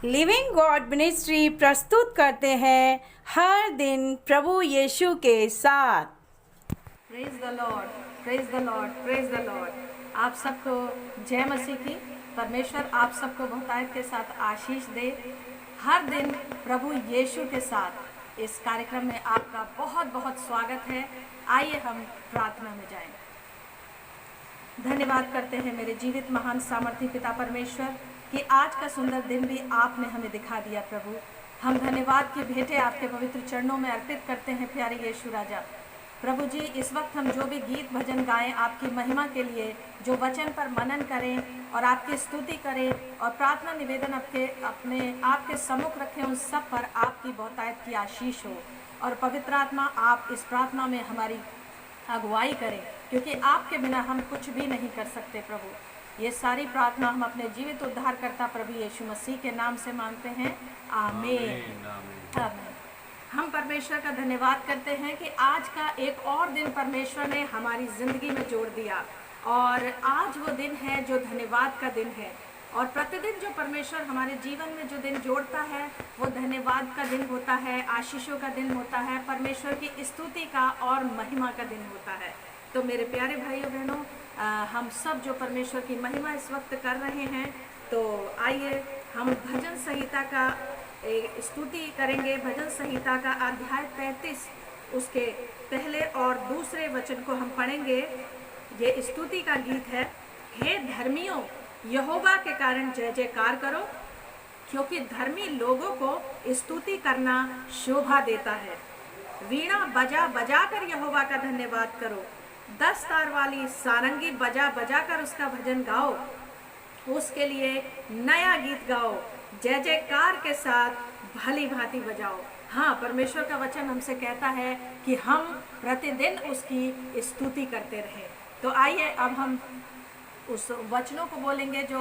Living God ministry प्रस्तुत करते हैं हर दिन प्रभु यीशु के साथ। Praise the Lord, praise the Lord, praise the Lord. आप सबको जय मसीह की। परमेश्वर आप सबको बहुतायत के साथ आशीष दे। हर दिन प्रभु यीशु के साथ इस कार्यक्रम में आपका बहुत बहुत स्वागत है। आइए हम प्रार्थना में जाएं। धन्यवाद करते हैं मेरे जीवित महान सामर्थी पिता परमेश्वर कि आज का सुंदर दिन भी आपने हमें दिखा दिया। प्रभु, हम धन्यवाद की भेंटें आपके पवित्र चरणों में अर्पित करते हैं। प्यारे यीशु राजा, प्रभु जी, इस वक्त हम जो भी गीत भजन गाएं आपकी महिमा के लिए, जो वचन पर मनन करें और आपकी स्तुति करें और प्रार्थना निवेदन आपके सम्मुख रखें, उन सब पर आपकी बहुतायत की आशीष हो। और पवित्र आत्मा आप इस प्रार्थना में हमारी अगुवाई करें, क्योंकि आपके बिना हम कुछ भी नहीं कर सकते। प्रभु, ये सारी प्रार्थना हम अपने जीवित उद्धारकर्ता प्रभु यीशु मसीह के नाम से मांगते हैं। आमीन, आमीन। हम परमेश्वर का धन्यवाद करते हैं कि आज का एक और दिन परमेश्वर ने हमारी ज़िंदगी में जोड़ दिया, और आज वो दिन है जो धन्यवाद का दिन है। और प्रतिदिन जो परमेश्वर हमारे जीवन में जो दिन जोड़ता है वो धन्यवाद का दिन होता है, आशीषों का दिन होता है, परमेश्वर की स्तुति का और महिमा का दिन होता है। तो मेरे प्यारे भाइयों बहनों, हम सब जो परमेश्वर की महिमा इस वक्त कर रहे हैं, तो आइए हम भजन संहिता का स्तुति करेंगे। भजन संहिता का अध्याय 33 उसके पहले और दूसरे वचन को हम पढ़ेंगे। ये स्तुति का गीत है। हे धर्मियों, यहोवा के कारण जय जयकार करो, क्योंकि धर्मी लोगों को स्तुति करना शोभा देता है। वीणा बजा बजा कर यहोवा का धन्यवाद करो, 10 तार वाली सारंगी बजा बजा कर उसका भजन गाओ, उसके लिए नया गीत गाओ, जय जयकार के साथ भली भांति बजाओ। हाँ, परमेश्वर का वचन हमसे कहता है कि हम प्रतिदिन उसकी स्तुति करते रहें। तो आइए अब हम उस वचनों को बोलेंगे जो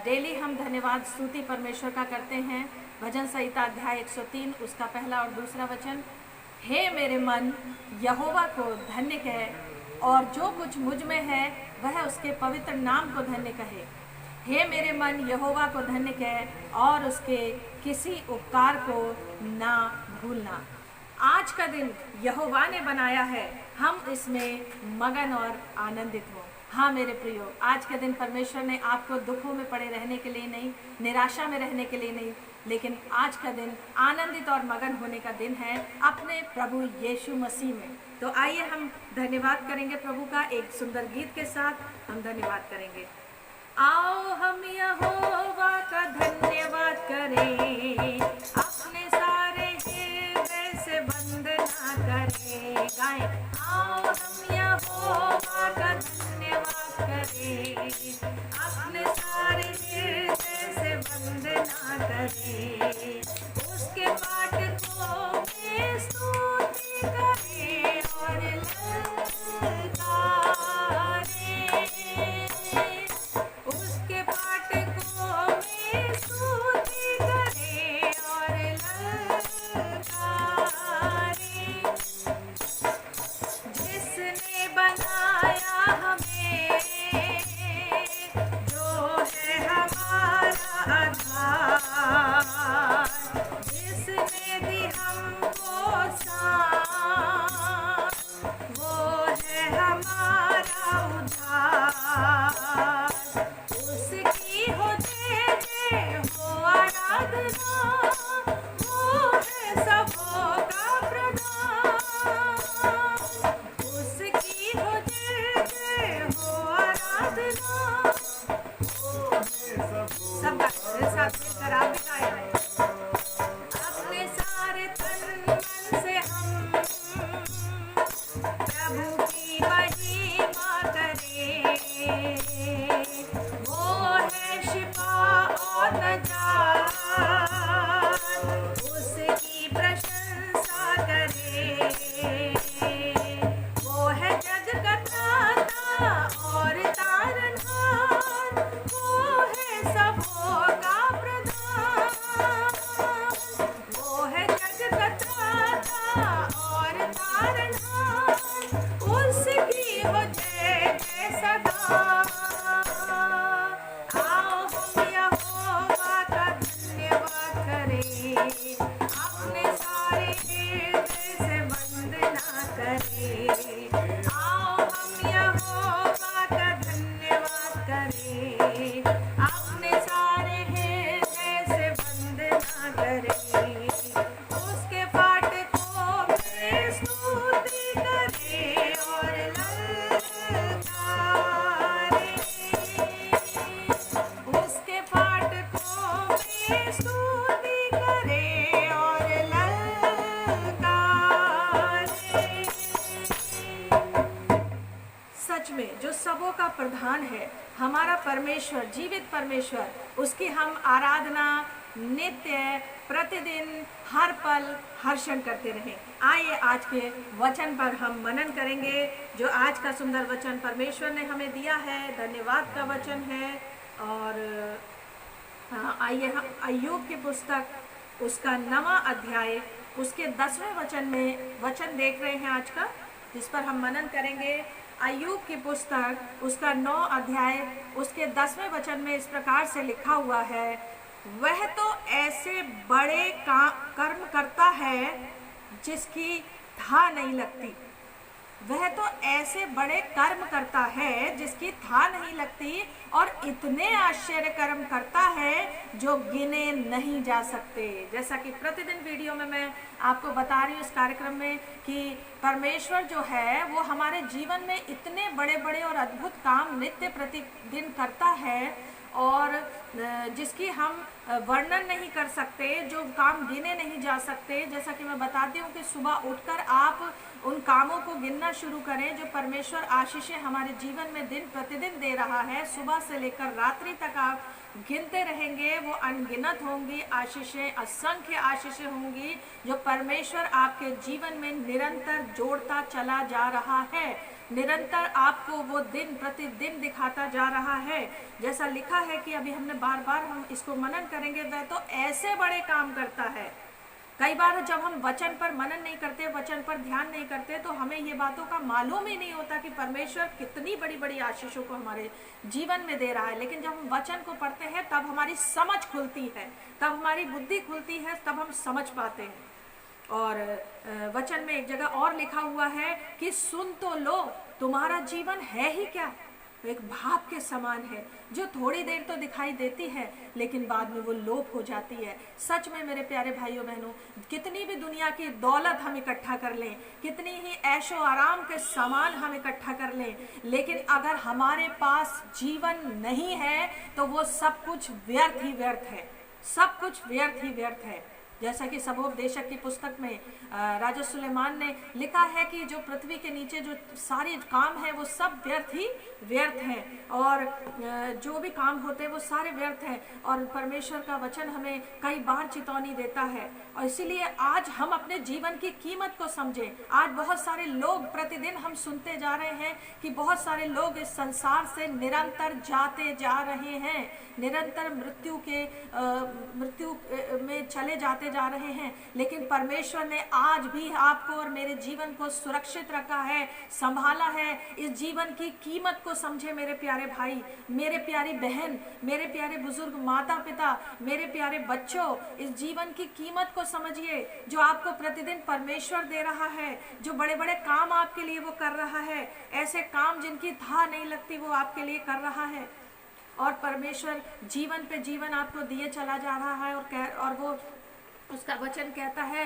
डेली हम धन्यवाद स्तुति परमेश्वर का करते हैं। भजन संहिता अध्याय 103 उसका पहला और दूसरा वचन। हे मेरे मन, यहोवा को धन्य कहे, और जो कुछ मुझ में है वह उसके पवित्र नाम को धन्य कहे। हे मेरे मन, यहोवा को धन्य कहे और उसके किसी उपकार को ना भूलना। आज का दिन यहोवा ने बनाया है, हम इसमें मगन और आनंदित हो। हाँ मेरे प्रियो, आज के दिन परमेश्वर ने आपको दुखों में पड़े रहने के लिए नहीं, निराशा में रहने के लिए नहीं, लेकिन आज का दिन आनंदित और मगन होने का दिन है अपने प्रभु यीशु मसीह में। तो आइए हम धन्यवाद करेंगे प्रभु का एक सुंदर गीत के साथ। हम धन्यवाद करेंगे। आओ हम यहोवा का धन्यवाद करें, अपने सारे हृदय से वंदना करें। गाएं, आओ हम यहोवा का धन्यवाद करें, अपने सारे हृदय से वंदना करें। उसके पाठ को में स्तुति करें और ललकारें, उसके पाठ को में स्तुति करें और ललकारें। जिसने बनाया हमें प्रधान है, हमारा परमेश्वर, जीवित परमेश्वर, उसकी हम आराधना नित्य प्रतिदिन हर पल हर क्षण करते रहें। आइए आज के वचन पर हम मनन करेंगे, जो आज का सुंदर वचन परमेश्वर ने हमें दिया है, धन्यवाद का वचन है। और आइए हम अय्यूब की पुस्तक उसका 9वां अध्याय उसके 10वें वचन में वचन देख रहे हैं आज का, जिस पर हम मनन करेंगे। अय्यूब की पुस्तक उसका 9 अध्याय उसके 10वें वचन में इस प्रकार से लिखा हुआ है, वह तो ऐसे बड़े कर्म करता है जिसकी था नहीं लगती। वह तो ऐसे बड़े कर्म करता है जिसकी था नहीं लगती, और इतने आश्चर्य कर्म करता है जो गिने नहीं जा सकते। जैसा कि प्रतिदिन वीडियो में मैं आपको बता रही हूँ इस कार्यक्रम में कि परमेश्वर जो है वो हमारे जीवन में इतने बड़े बड़े और अद्भुत काम नित्य प्रतिदिन करता है, और जिसकी हम वर्णन नहीं कर सकते, जो काम गिने नहीं जा सकते। जैसा कि मैं बताती हूँ कि सुबह उठकर आप उन कामों को गिनना शुरू करें जो परमेश्वर आशीषें हमारे जीवन में दिन प्रतिदिन दे रहा है। सुबह से लेकर रात्रि तक आप गिनते रहेंगे, वो अनगिनत होंगी आशीषें, असंख्य आशीषें होंगी जो परमेश्वर आपके जीवन में निरंतर जोड़ता चला जा रहा है, निरंतर आपको वो दिन प्रतिदिन दिखाता जा रहा है। जैसा लिखा है कि अभी हमने बार बार हम इसको मनन करेंगे, वह तो ऐसे बड़े काम करता है। कई बार जब हम वचन पर मनन नहीं करते, वचन पर ध्यान नहीं करते, तो हमें ये बातों का मालूम ही नहीं होता कि परमेश्वर कितनी बड़ी बड़ी आशीषों को हमारे जीवन में दे रहा है। लेकिन जब हम वचन को पढ़ते हैं तब हमारी समझ खुलती है, तब हमारी बुद्धि खुलती है, तब हम समझ पाते हैं। और वचन में एक जगह और लिखा हुआ है कि सुन तो लो, तुम्हारा जीवन है ही क्या, एक भाप के समान है जो थोड़ी देर तो दिखाई देती है लेकिन बाद में वो लोप हो जाती है। सच में मेरे प्यारे भाइयों बहनों, कितनी भी दुनिया की दौलत हम इकट्ठा कर लें, कितनी ही ऐशो आराम के सामान हम इकट्ठा कर लें, लेकिन अगर हमारे पास जीवन नहीं है तो वो सब कुछ व्यर्थ ही व्यर्थ है, सब कुछ व्यर्थ ही व्यर्थ है। जैसा कि सबोपदेशक की पुस्तक में राजा सुलेमान ने लिखा है कि जो पृथ्वी के नीचे जो सारे काम है वो सब व्यर्थ ही व्यर्थ हैं, और जो भी काम होते हैं वो सारे व्यर्थ हैं। और परमेश्वर का वचन हमें कई बार चेतावनी देता है, और इसीलिए आज हम अपने जीवन की कीमत को समझें। आज बहुत सारे लोग, प्रतिदिन हम सुनते जा रहे हैं कि बहुत सारे लोग इस संसार से निरंतर जाते जा रहे हैं, निरंतर मृत्यु में चले जाते जा रहे हैं। लेकिन परमेश्वर ने आज भी आपको और मेरे जीवन को सुरक्षित रखा है, संभाला है। इस जीवन की कीमत को समझे मेरे प्यारे भाई, मेरे प्यारी बहन, मेरे प्यारे बुजुर्ग माता पिता, मेरे प्यारे बच्चों, इस जीवन की कीमत को समझिए जो आपको प्रतिदिन परमेश्वर दे रहा है, जो बड़े बड़े काम आपके लिए वो कर रहा है, ऐसे काम जिनकी था नहीं लगती वो आपके लिए कर रहा है। और परमेश्वर जीवन पे जीवन आपको दिए चला जा रहा है, और वो उसका वचन कहता है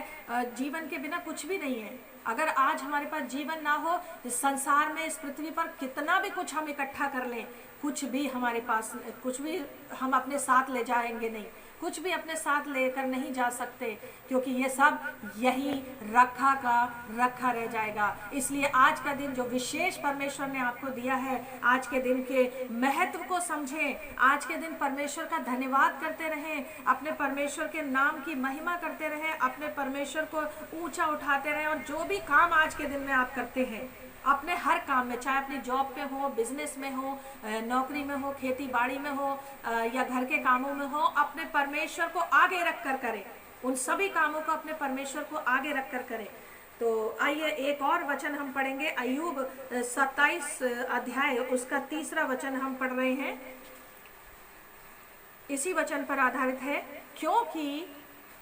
जीवन के बिना कुछ भी नहीं है। अगर आज हमारे पास जीवन ना हो, इस संसार में, इस पृथ्वी पर कितना भी कुछ हम इकट्ठा कर लें, कुछ भी हमारे पास, कुछ भी हम अपने साथ ले जाएंगे नहीं, कुछ भी अपने साथ लेकर नहीं जा सकते, क्योंकि ये सब यही रखा का रखा रह जाएगा। इसलिए आज का दिन जो विशेष परमेश्वर ने आपको दिया है, आज के दिन के महत्व को समझें, आज के दिन परमेश्वर का धन्यवाद करते रहें, अपने परमेश्वर के नाम की महिमा करते रहें, अपने परमेश्वर को ऊंचा उठाते रहें। और जो भी काम आज के दिन में आप करते हैं, अपने हर काम में, चाहे अपनी जॉब पे हो, बिजनेस में हो, नौकरी में हो, खेती बाड़ी में हो, या घर के कामों में हो, अपने परमेश्वर को आगे रख कर करें। उन सभी कामों को अपने परमेश्वर को आगे रख कर करें। तो आइए एक और वचन हम पढ़ेंगे, अय्यूब 27 अध्याय उसका 3रा वचन हम पढ़ रहे हैं। इसी वचन पर आधारित है, क्योंकि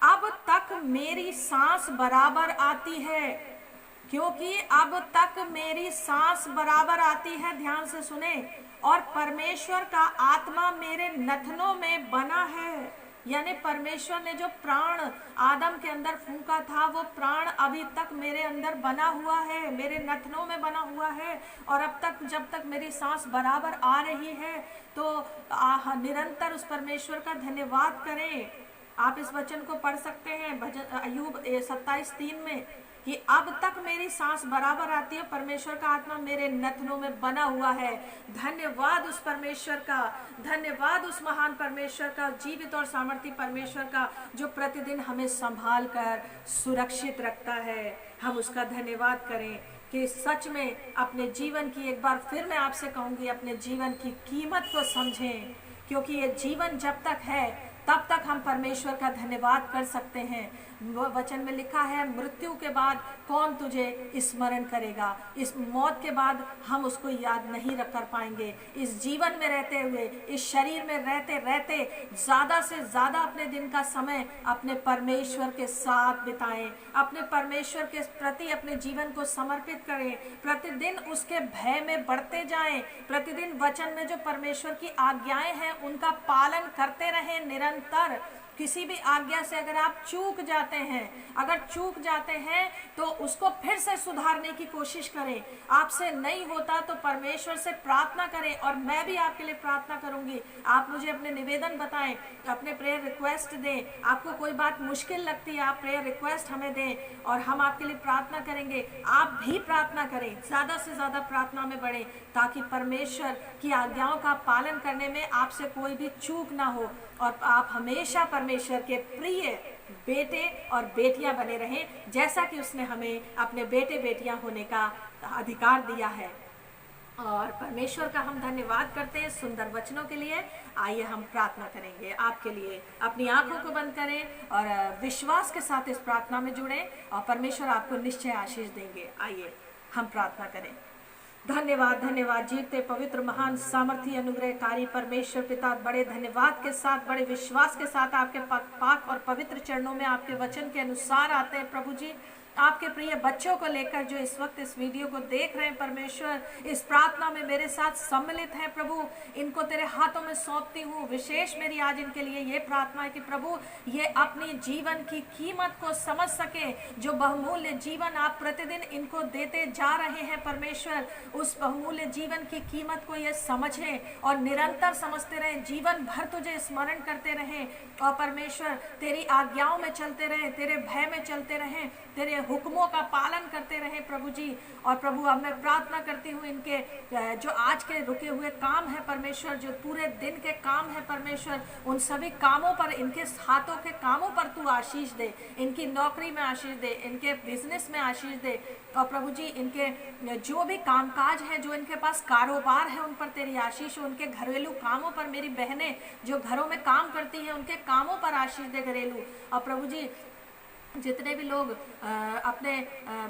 अब तक मेरी सांस बराबर आती है, क्योंकि अब तक मेरी सांस बराबर आती है, ध्यान से सुने, और परमेश्वर का आत्मा मेरे नथनों में बना है। यानी परमेश्वर ने जो प्राण आदम के अंदर फूंका था, वो प्राण अभी तक मेरे अंदर बना हुआ है, मेरे नथनों में बना हुआ है। और अब तक, जब तक मेरी सांस बराबर आ रही है, तो निरंतर उस परमेश्वर का धन्यवाद करें। आप इस वचन को पढ़ सकते हैं भजन अय्यूब 27:3 में, कि अब तक मेरी सांस बराबर आती है, परमेश्वर का आत्मा मेरे नथनों में बना हुआ है। धन्यवाद उस परमेश्वर का, धन्यवाद उस महान परमेश्वर का, जीवित और सामर्थी परमेश्वर का, जो प्रतिदिन हमें संभाल कर सुरक्षित रखता है। हम उसका धन्यवाद करें कि सच में अपने जीवन की, एक बार फिर मैं आपसे कहूँगी, अपने जीवन की कीमत को समझें, क्योंकि ये जीवन जब तक है तब तक हम परमेश्वर का धन्यवाद कर सकते हैं। वचन में लिखा है, मृत्यु के बाद कौन तुझे स्मरण करेगा। इस मौत के बाद हम उसको याद नहीं रख कर पाएंगे। इस जीवन में रहते हुए, इस शरीर में रहते रहते ज़्यादा से ज़्यादा अपने दिन का समय अपने परमेश्वर के साथ बिताएं, अपने परमेश्वर के प्रति अपने जीवन को समर्पित करें, प्रतिदिन उसके भय में बढ़ते जाएं, प्रतिदिन वचन में जो परमेश्वर की आज्ञाएं हैं उनका पालन करते रहें निरंतर। किसी भी आज्ञा से अगर आप चूक जाते हैं, अगर चूक जाते हैं तो उसको फिर से सुधारने की कोशिश करें। आपसे नहीं होता तो परमेश्वर से प्रार्थना करें, और मैं भी आपके लिए प्रार्थना करूंगी। आप मुझे अपने निवेदन बताएं, अपने प्रेयर रिक्वेस्ट दें। आपको कोई बात मुश्किल लगती है, आप प्रेयर रिक्वेस्ट हमें दें और हम आपके लिए प्रार्थना करेंगे। आप भी प्रार्थना करें, ज़्यादा से ज़्यादा प्रार्थना में बढ़ें, ताकि परमेश्वर की आज्ञाओं का पालन करने में आपसे कोई भी चूक ना हो और आप हमेशा परमेश्वर के प्रिय बेटे और बेटियां बने रहें, जैसा कि उसने हमें अपने बेटे बेटियां होने का अधिकार दिया है। और परमेश्वर का हम धन्यवाद करते हैं सुंदर वचनों के लिए। आइए हम प्रार्थना करेंगे आपके लिए। अपनी आंखों को बंद करें और विश्वास के साथ इस प्रार्थना में जुड़ें और परमेश्वर आपको निश्चय आशीष देंगे। आइए हम प्रार्थना करें। धन्यवाद, धन्यवाद जीवते पवित्र महान सामर्थी अनुग्रहकारी परमेश्वर पिता, बड़े धन्यवाद के साथ, बड़े विश्वास के साथ आपके पाक और पवित्र चरणों में आपके वचन के अनुसार आते हैं प्रभु जी। आपके प्रिय बच्चों को लेकर जो इस वक्त इस वीडियो को देख रहे हैं परमेश्वर, इस प्रार्थना में मेरे साथ सम्मिलित हैं प्रभु, इनको तेरे हाथों में सौंपती हूँ। विशेष मेरी आज इनके लिए ये प्रार्थना है कि प्रभु ये अपनी जीवन की कीमत को समझ सके, जो बहुमूल्य जीवन आप प्रतिदिन इनको देते जा रहे हैं परमेश्वर, उस बहुमूल्य जीवन की कीमत को ये समझें और निरंतर समझते रहें, जीवन भर तुझे स्मरण करते रहें और परमेश्वर तेरी आज्ञाओं में चलते रहें, तेरे भय में चलते रहें, तेरे हुक्मों का पालन करते रहे प्रभु जी। और प्रभु अब मैं प्रार्थना करती हूँ इनके जो आज के रुके हुए काम है परमेश्वर, जो पूरे दिन के काम है परमेश्वर, उन सभी कामों पर, इनके हाथों के कामों पर तू आशीष दे, इनकी नौकरी में आशीष दे, इनके बिजनेस में आशीष दे। और प्रभु जी इनके जो भी कामकाज है, जो इनके पास कारोबार है, उन पर तेरी आशीष हो। उनके घरेलू कामों पर, मेरी बहनें जो घरों में काम करती हैं उनके कामों पर आशीष दे घरेलू। और प्रभु जी जितने भी लोग अपने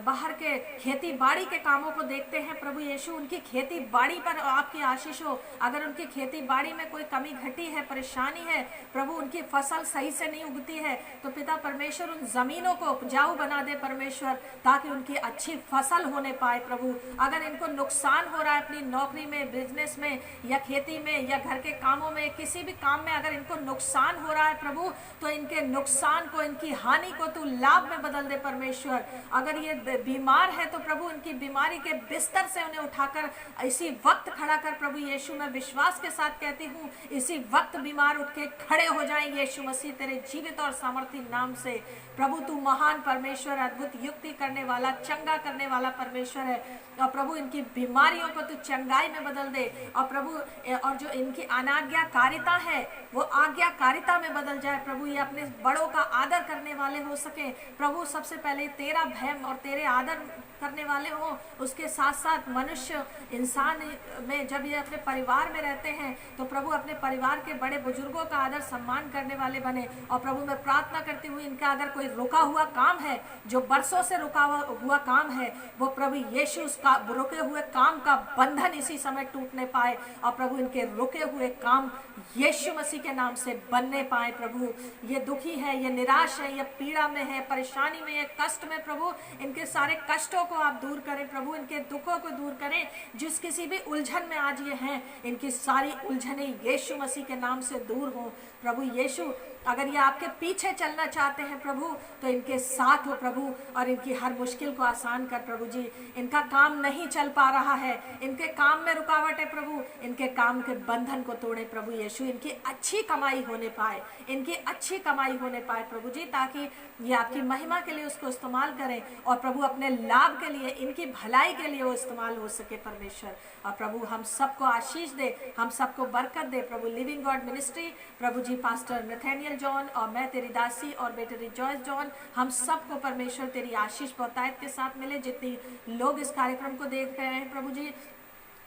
बाहर के खेती बाड़ी के कामों को देखते हैं प्रभु यीशु, उनकी खेती बाड़ी पर आपकी आशीष हो। अगर उनकी खेती बाड़ी में कोई कमी घटी है, परेशानी है प्रभु, उनकी फसल सही से नहीं उगती है, तो पिता परमेश्वर उन जमीनों को उपजाऊ बना दे परमेश्वर, ताकि उनकी अच्छी फसल होने पाए प्रभु। अगर इनको नुकसान हो रहा है अपनी नौकरी में, बिजनेस में या खेती में या घर के कामों में, किसी भी काम में अगर इनको नुकसान हो रहा है प्रभु, तो इनके नुकसान को, इनकी हानि को तू लाभ में बदल दे परमेश्वर। अगर ये बीमार है तो प्रभु उनकी बीमारी के बिस्तर से उन्हें उठाकर इसी वक्त खड़ा कर प्रभु यीशु। मैं विश्वास के साथ कहती हूँ इसी वक्त बीमार उठ के खड़े हो जाएं यीशु मसीह तेरे जीवित और सामर्थी नाम से। प्रभु तू महान परमेश्वर, अद्भुत युक्ति करने वाला, चंगा करने वाला परमेश्वर है। और प्रभु इनकी बीमारियों को तू चंगाई में बदल दे। और प्रभु और जो इनकी अनाज्ञाकारिता है वो आज्ञाकारिता में बदल जाए प्रभु। ये अपने बड़ों का आदर करने वाले हो सके प्रभु। सबसे पहले तेरा भय और तेरे आदर करने वाले हो, उसके साथ साथ मनुष्य इंसान में जब ये अपने परिवार में रहते हैं तो प्रभु अपने परिवार के बड़े बुजुर्गों का आदर सम्मान करने वाले बने। और प्रभु मैं प्रार्थना करती हूँ इनका अगर कोई रुका हुआ काम है, जो बरसों से रुका हुआ काम है, वो प्रभु यीशु उसका रुके हुए काम का बंधन इसी समय टूटने पाए। और प्रभु इनके रुके हुए काम यीशु मसीह के नाम से बनने पाए प्रभु। ये दुखी है, ये निराश है, ये पीड़ा में है, परेशानी में, ये कष्ट में प्रभु, इनके सारे कष्टों को आप दूर करें प्रभु, इनके दुखों को दूर करें। जिस किसी भी उलझन में आज ये हैं, इनकी सारी उलझनें यीशु मसीह के नाम से दूर हो प्रभु यीशु। अगर ये आपके पीछे चलना चाहते हैं प्रभु, तो इनके साथ हो प्रभु, और इनकी हर मुश्किल को आसान कर प्रभु जी। इनका काम नहीं चल पा रहा है, इनके काम में रुकावट है प्रभु, इनके काम के बंधन को तोड़े प्रभु यीशु। इनकी अच्छी कमाई होने पाए, इनकी अच्छी कमाई होने पाए प्रभु जी, ताकि ये आपकी महिमा के लिए उसको इस्तेमाल करें, और प्रभु अपने लाभ के लिए, इनकी भलाई के लिए वो इस्तेमाल हो सके परमेश्वर। और प्रभु हम सबको आशीष दे, हम सबको बरकत दे प्रभु। लिविंग गॉड मिनिस्ट्री प्रभु जी, पास्टर नथानियल जॉन और मैं तेरी दासी और बेटे रिजॉयस जॉन, हम सबको परमेश्वर तेरी आशीष बहुतायत के साथ मिले। जितनी लोग इस कार्यक्रम को देख रहे हैं प्रभु जी,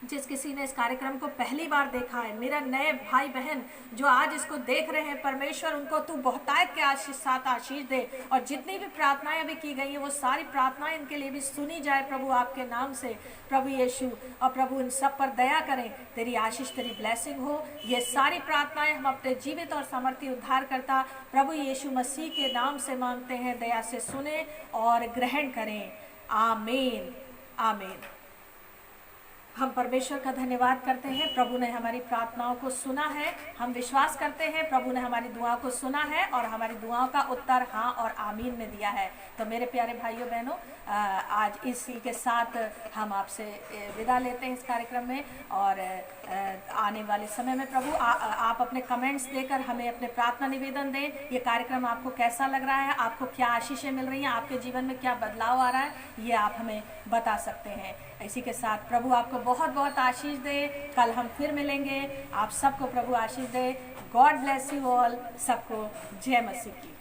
जिस किसी ने इस कार्यक्रम को पहली बार देखा है, मेरा नए भाई बहन जो आज इसको देख रहे हैं परमेश्वर, उनको तू बहुतायत के आशीष साथ आशीष दे। और जितनी भी प्रार्थनाएं अभी की गई है, वो सारी प्रार्थनाएं इनके लिए भी सुनी जाए प्रभु आपके नाम से प्रभु यीशु। और प्रभु इन सब पर दया करें, तेरी आशीष, तेरी ब्लेसिंग हो। ये सारी प्रार्थनाएं हम अपने जीवित और सामर्थ्य उद्धारकर्ता प्रभु यीशु मसीह के नाम से मांगते हैं। दया से सुने और ग्रहण करें। आमीन, आमीन। हम परमेश्वर का धन्यवाद करते हैं, प्रभु ने हमारी प्रार्थनाओं को सुना है। हम विश्वास करते हैं प्रभु ने हमारी दुआओं को सुना है और हमारी दुआओं का उत्तर हाँ और आमीन में दिया है। तो मेरे प्यारे भाइयों बहनों, आज इसी के साथ हम आपसे विदा लेते हैं इस कार्यक्रम में। और आने वाले समय में प्रभु आप अपने कमेंट्स देकर हमें अपने प्रार्थना निवेदन दें। ये कार्यक्रम आपको कैसा लग रहा है, आपको क्या आशीषें मिल रही हैं, आपके जीवन में क्या बदलाव आ रहा है, ये आप हमें बता सकते हैं। इसी के साथ प्रभु आपको बहुत बहुत आशीष दे। कल हम फिर मिलेंगे। आप सबको प्रभु आशीष दे। God bless you all. सबको जय मसीह की।